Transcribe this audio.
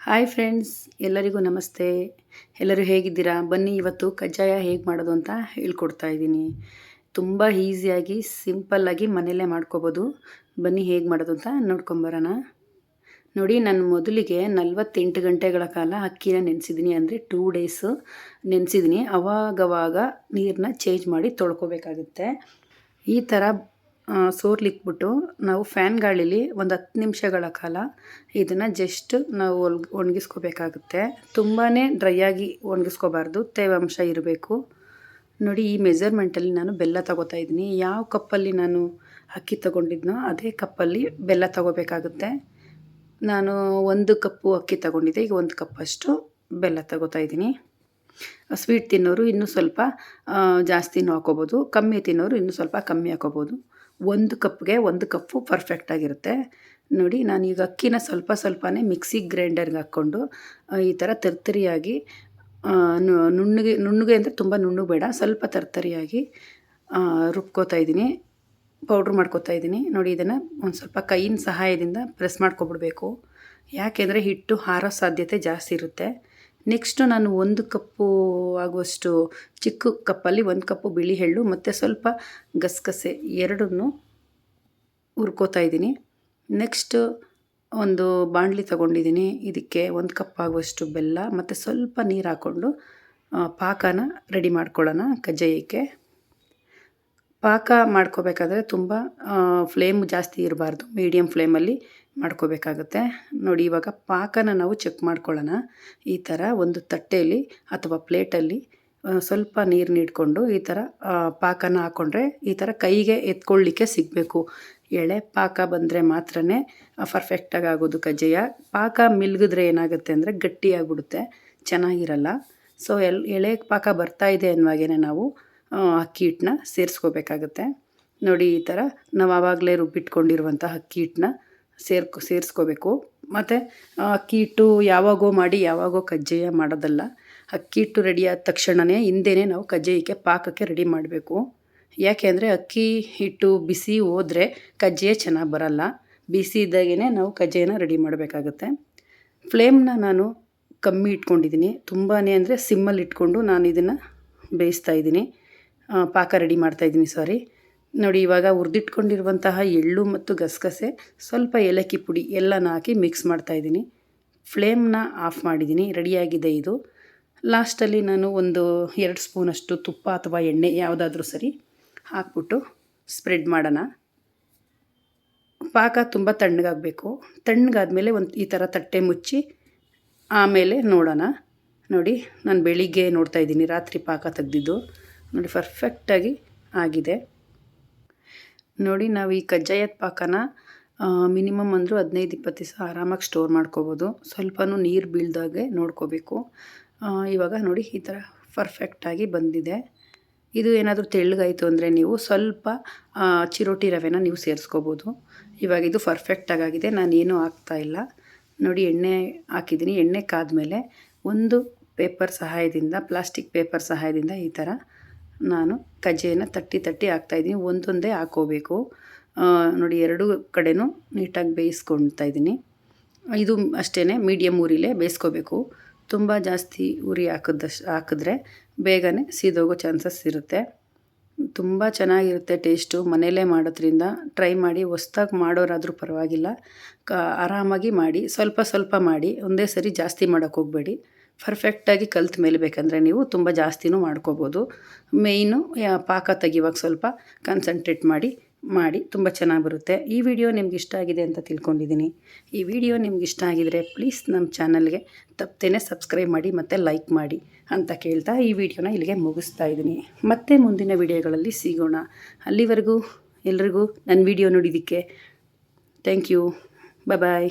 Hi friends, ಎಲ್ಲರಿಗೂ ನಮಸ್ತೆ. ಎಲ್ಲರೂ ಹೇಗಿದ್ದೀರಾ? ಬನ್ನಿ ಇವತ್ತು ಕಜ್ಜಾಯ ಹೇಗೆ ಮಾಡೋದು ಅಂತ ಹೇಳ್ಕೊಡ್ತಾ ಇದ್ದೀನಿ. ತುಂಬ ಈಸಿಯಾಗಿ ಸಿಂಪಲ್ಲಾಗಿ ಮನೆಯಲ್ಲೇ ಮಾಡ್ಕೋಬೋದು. ಬನ್ನಿ ಹೇಗೆ ಮಾಡೋದು ಅಂತ ನೋಡ್ಕೊಂಬರೋಣ. ನೋಡಿ, ನಾನು ಮೊದಲಿಗೆ 48 ಗಂಟೆಗಳ ಕಾಲ ಅಕ್ಕಿನ ನೆನೆಸಿದ್ದೀನಿ, ಅಂದರೆ 2 ಡೇಸು ನೆನೆಸಿದ್ದೀನಿ. ಅವಾಗವಾಗ ನೀರನ್ನ ಚೇಂಜ್ ಮಾಡಿ ತೊಳ್ಕೊಬೇಕಾಗುತ್ತೆ. ಈ ಥರ ಸೋರ್ಲಿಕ್ಬಿಟ್ಟು ನಾವು ಫ್ಯಾನ್ ಗಾಳೀಲಿ ಒಂದು 10 ನಿಮಿಷಗಳ ಕಾಲ ಇದನ್ನು ಜಸ್ಟ್ ನಾವು ಒಣಗಿಸ್ಕೋಬೇಕಾಗುತ್ತೆ. ತುಂಬಾ ಡ್ರೈ ಆಗಿ ಒಣಗಿಸ್ಕೋಬಾರ್ದು, ತೇವಾಂಶ ಇರಬೇಕು. ನೋಡಿ, ಈ ಮೆಜರ್ಮೆಂಟಲ್ಲಿ ನಾನು ಬೆಲ್ಲ ತಗೋತಾ ಇದ್ದೀನಿ. ಯಾವ ಕಪ್ಪಲ್ಲಿ ನಾನು ಅಕ್ಕಿ ತಗೊಂಡಿದ್ನೋ ಅದೇ ಕಪ್ಪಲ್ಲಿ ಬೆಲ್ಲ ತಗೋಬೇಕಾಗುತ್ತೆ. ನಾನು 1 ಕಪ್ಪು ಅಕ್ಕಿ ತಗೊಂಡಿದ್ದೆ, ಈಗ 1 ಕಪ್ಪಷ್ಟು ಬೆಲ್ಲ ತಗೋತಾ ಇದ್ದೀನಿ. ಸ್ವೀಟ್ ತಿನ್ನೋರು ಇನ್ನೂ ಸ್ವಲ್ಪ ಜಾಸ್ತಿನೂ ಹಾಕೋಬೋದು, ಕಮ್ಮಿ ತಿನ್ನೋರು ಇನ್ನೂ ಸ್ವಲ್ಪ ಕಮ್ಮಿ ಹಾಕೋಬೋದು. 1 ಕಪ್ಗೆ 1 ಕಪ್ಪು ಪರ್ಫೆಕ್ಟಾಗಿರುತ್ತೆ. ನೋಡಿ, ನಾನೀಗ ಅಕ್ಕಿನ ಸ್ವಲ್ಪನೇ ಮಿಕ್ಸಿಗೆ ಗ್ರೈಂಡರ್ಗೆ ಹಾಕ್ಕೊಂಡು ಈ ಥರ ತರ್ತರಿಯಾಗಿ ನುಣ್ಣಗೆ ಅಂದರೆ ತುಂಬ ನುಣ್ಣಗೆ ಬೇಡ, ಸ್ವಲ್ಪ ತರ್ತರಿಯಾಗಿ ರುಬ್ಕೋತಾ ಇದ್ದೀನಿ, ಪೌಡ್ರ್ ಮಾಡ್ಕೋತಾ ಇದ್ದೀನಿ. ನೋಡಿ, ಇದನ್ನು ಒಂದು ಸ್ವಲ್ಪ ಕೈಯಿನ ಸಹಾಯದಿಂದ ಪ್ರೆಸ್ ಮಾಡ್ಕೊಬಿಡ್ಬೇಕು, ಯಾಕೆಂದರೆ ಹಿಟ್ಟು ಹಾರೋ ಸಾಧ್ಯತೆ ಜಾಸ್ತಿ ಇರುತ್ತೆ. ನೆಕ್ಸ್ಟು ನಾನು 1 ಕಪ್ಪು ಆಗುವಷ್ಟು ಚಿಕ್ಕ ಕಪ್ಪಲ್ಲಿ 1 ಕಪ್ಪು ಬಿಳಿ ಎಳ್ಳು ಮತ್ತು ಸ್ವಲ್ಪ ಗಸಗಸೆ ಎರಡನ್ನೂ ಹುರ್ಕೋತಾ ಇದ್ದೀನಿ. ನೆಕ್ಸ್ಟು ಒಂದು ಬಾಣಲಿ ತಗೊಂಡಿದ್ದೀನಿ, ಇದಕ್ಕೆ 1 ಕಪ್ ಆಗುವಷ್ಟು ಬೆಲ್ಲ ಮತ್ತು ಸ್ವಲ್ಪ ನೀರು ಹಾಕ್ಕೊಂಡು ಪಾಕನ ರೆಡಿ ಮಾಡ್ಕೊಳ್ಳೋಣ ಕಜ್ಜಾಯಕ್ಕೆ. ಪಾಕ ಮಾಡ್ಕೋಬೇಕಾದ್ರೆ ತುಂಬ ಫ್ಲೇಮ್ ಜಾಸ್ತಿ ಇರಬಾರ್ದು, ಮೀಡಿಯಮ್ ಫ್ಲೇಮಲ್ಲಿ ಮಾಡ್ಕೋಬೇಕಾಗುತ್ತೆ. ನೋಡಿ, ಇವಾಗ ಪಾಕನ ನಾವು ಚೆಕ್ ಮಾಡ್ಕೊಳ್ಳೋಣ. ಈ ಥರ ಒಂದು ತಟ್ಟೆಯಲ್ಲಿ ಅಥವಾ ಪ್ಲೇಟಲ್ಲಿ ಸ್ವಲ್ಪ ನೀರು ನೀಡಿಕೊಂಡು ಈ ಥರ ಪಾಕನ ಹಾಕ್ಕೊಂಡ್ರೆ ಈ ಥರ ಕೈಗೆ ಎತ್ಕೊಳ್ಳಿಕ್ಕೆ ಸಿಗಬೇಕು. ಎಳೆ ಪಾಕ ಬಂದರೆ ಮಾತ್ರ ಪರ್ಫೆಕ್ಟಾಗಿ ಆಗೋದು ಕಜ್ಜಾಯ. ಪಾಕ ಮಿಲ್ಗಿದ್ರೆ ಏನಾಗುತ್ತೆ ಅಂದರೆ ಗಟ್ಟಿಯಾಗ್ಬಿಡುತ್ತೆ, ಚೆನ್ನಾಗಿರಲ್ಲ. ಸೊ ಎಳೆ ಪಾಕ ಬರ್ತಾ ಇದೆ ಅನ್ನುವಾಗೇ ನಾವು ಅಕ್ಕಿ ಹಿಟ್ಟನ್ನ ಸೇರಿಸ್ಕೋಬೇಕಾಗುತ್ತೆ. ನೋಡಿ, ಈ ಥರ ನಾವು ಆವಾಗಲೇ ರುಬ್ಬಿಟ್ಕೊಂಡಿರುವಂಥ ಅಕ್ಕಿ ಹಿಟ್ಟನ್ನ ಸೇರಿಸ್ಕೋಬೇಕು. ಮತ್ತು ಅಕ್ಕಿ ಹಿಟ್ಟು ಯಾವಾಗೋ ಮಾಡಿ ಯಾವಾಗೋ ಕಜ್ಜಾಯ ಮಾಡೋದಲ್ಲ. ಅಕ್ಕಿ ಹಿಟ್ಟು ರೆಡಿ ಆದ ತಕ್ಷಣವೇ ಹಿಂದೆಯೇ ನಾವು ಕಜ್ಜಾಯಕ್ಕೆ ಪಾಕಕ್ಕೆ ರೆಡಿ ಮಾಡಬೇಕು. ಯಾಕೆ ಅಂದರೆ ಅಕ್ಕಿ ಹಿಟ್ಟು ಬಿಸಿ ಹೋದರೆ ಕಜ್ಜಾಯ ಚೆನ್ನಾಗಿ ಬರಲ್ಲ. ಬಿಸಿ ಇದ್ದಾಗೇ ನಾವು ಕಜ್ಜಾಯನ ರೆಡಿ ಮಾಡಬೇಕಾಗುತ್ತೆ. ಫ್ಲೇಮ್ನ ನಾನು ಕಮ್ಮಿ ಇಟ್ಕೊಂಡಿದ್ದೀನಿ, ತುಂಬಾ ಅಂದರೆ ಸಿಮ್ಮಲ್ಲಿ ಇಟ್ಕೊಂಡು ನಾನು ಇದನ್ನು ಬೇಯಿಸ್ತಾ ಇದ್ದೀನಿ, ಪಾಕ ರೆಡಿ ಮಾಡ್ತಾಯಿದ್ದೀನಿ. ನೋಡಿ, ಇವಾಗ ಹುರಿದಿಟ್ಕೊಂಡಿರುವಂತಹ ಎಳ್ಳು ಮತ್ತು ಗಸಗಸೆ, ಸ್ವಲ್ಪ ಏಲಕ್ಕಿ ಪುಡಿ ಎಲ್ಲನ ಹಾಕಿ ಮಿಕ್ಸ್ ಮಾಡ್ತಾಯಿದ್ದೀನಿ. ಫ್ಲೇಮ್ನ ಆಫ್ ಮಾಡಿದ್ದೀನಿ, ರೆಡಿಯಾಗಿದೆ ಇದು. ಲಾಸ್ಟಲ್ಲಿ ನಾನು ಒಂದು 2 ಸ್ಪೂನಷ್ಟು ತುಪ್ಪ ಅಥವಾ ಎಣ್ಣೆ ಯಾವುದಾದ್ರೂ ಸರಿ ಹಾಕ್ಬಿಟ್ಟು ಸ್ಪ್ರೆಡ್ ಮಾಡೋಣ. ಪಾಕ ತುಂಬ ತಣ್ಣಗಾಗಬೇಕು. ತಣ್ಣಗಾದ್ಮೇಲೆ ಈ ಥರ ತಟ್ಟೆ ಮುಚ್ಚಿ ಆಮೇಲೆ ನೋಡೋಣ. ನೋಡಿ, ನಾನು ಬೆಳಿಗ್ಗೆ ನೋಡ್ತಾ ಇದ್ದೀನಿ, ರಾತ್ರಿ ಪಾಕ ತೆಗೆದಿದ್ದು. ನೋಡಿ, ಪರ್ಫೆಕ್ಟಾಗಿ ಆಗಿದೆ. ನೋಡಿ, ನಾವು ಈ ಕಜ್ಜಾಯದ ಪಾಕನ ಮಿನಿಮಮ್ ಅಂದರೂ 15-20 ದಿವಸ ಆರಾಮಾಗಿ ಸ್ಟೋರ್ ಮಾಡ್ಕೋಬೋದು. ಸ್ವಲ್ಪನೂ ನೀರು ಬೀಳ್ದಾಗೆ ನೋಡ್ಕೋಬೇಕು. ಇವಾಗ ನೋಡಿ, ಈ ಥರ ಪರ್ಫೆಕ್ಟಾಗಿ ಬಂದಿದೆ. ಇದು ಏನಾದರೂ ತೆಳ್ಳಗಾಯಿತು ಅಂದರೆ ನೀವು ಸ್ವಲ್ಪ ಚಿರೋಟಿ ರವೆನ ನೀವು ಸೇರಿಸ್ಕೋಬೋದು. ಇವಾಗ ಇದು ಪರ್ಫೆಕ್ಟಾಗಿದೆ, ನಾನೇನೂ ಹಾಕ್ತಾಯಿಲ್ಲ. ನೋಡಿ, ಎಣ್ಣೆ ಹಾಕಿದ್ದೀನಿ. ಎಣ್ಣೆ ಕಾದ್ಮೇಲೆ ಒಂದು ಪೇಪರ್ ಸಹಾಯದಿಂದ, ಪ್ಲಾಸ್ಟಿಕ್ ಪೇಪರ್ ಸಹಾಯದಿಂದ ಈ ಥರ ನಾನು ಕಜ್ಜಾಯನ ತಟ್ಟಿ ಹಾಕ್ತಾಯಿದ್ದೀನಿ. ಒಂದೊಂದೇ ಹಾಕ್ಕೋಬೇಕು. ನೋಡಿ, 2 ಕಡೆನೂ ನೀಟಾಗಿ ಬೇಯಿಸ್ಕೊಳ್ತಾ ಇದ್ದೀನಿ. ಇದು ಅಷ್ಟೇ, ಮೀಡಿಯಮ್ ಉರಿಲೇ ಬೇಯಿಸ್ಕೋಬೇಕು. ತುಂಬ ಜಾಸ್ತಿ ಉರಿ ಹಾಕಿದ್ರೆ ಬೇಗನೆ ಸೀದೋಗೋ ಚಾನ್ಸಸ್ ಇರುತ್ತೆ. ತುಂಬ ಚೆನ್ನಾಗಿರುತ್ತೆ ಟೇಸ್ಟು. ಮನೆಯಲ್ಲೇ ಮಾಡೋದ್ರಿಂದ ಟ್ರೈ ಮಾಡಿ. ಹೊಸ್ದಾಗಿ ಮಾಡೋರಾದರೂ ಪರವಾಗಿಲ್ಲ, ಆರಾಮಾಗಿ ಮಾಡಿ. ಸ್ವಲ್ಪ ಮಾಡಿ, ಒಂದೇ ಸರಿ ಜಾಸ್ತಿ ಮಾಡೋಕ್ಕೆ ಹೋಗಬೇಡಿ. ಪರ್ಫೆಕ್ಟಾಗಿ ಕಲ್ತ ಮೇಲೆ ಬೇಕಂದರೆ ನೀವು ತುಂಬ ಜಾಸ್ತಿನೂ ಮಾಡ್ಕೋಬೋದು. ಮೇಯ್ನು ಪಾಕ ತೆಗಿವಾಗ ಸ್ವಲ್ಪ ಕಾನ್ಸಂಟ್ರೇಟ್ ಮಾಡಿ ತುಂಬ ಚೆನ್ನಾಗಿ ಬರುತ್ತೆ. ಈ ವಿಡಿಯೋ ನಿಮ್ಗೆ ಇಷ್ಟ ಆಗಿದೆ ಅಂತ ತಿಳ್ಕೊಂಡಿದ್ದೀನಿ. ಈ ವಿಡಿಯೋ ನಿಮ್ಗೆ ಇಷ್ಟ ಆಗಿದರೆ ಪ್ಲೀಸ್ ನಮ್ಮ ಚಾನಲ್ಗೆ ತಪ್ಪದೇ ಸಬ್ಸ್ಕ್ರೈಬ್ ಮಾಡಿ ಮತ್ತು ಲೈಕ್ ಮಾಡಿ ಅಂತ ಕೇಳ್ತಾ ಈ ವಿಡಿಯೋನ ಇಲ್ಲಿಗೆ ಮುಗಿಸ್ತಾ ಇದ್ದೀನಿ. ಮತ್ತೆ ಮುಂದಿನ ವಿಡಿಯೋಗಳಲ್ಲಿ ಸಿಗೋಣ. ಅಲ್ಲಿವರೆಗೂ ಎಲ್ರಿಗೂ ನನ್ನ ವಿಡಿಯೋ ನೋಡಿದ್ದಕ್ಕೆ ಥ್ಯಾಂಕ್ ಯು. ಬಾಯ್.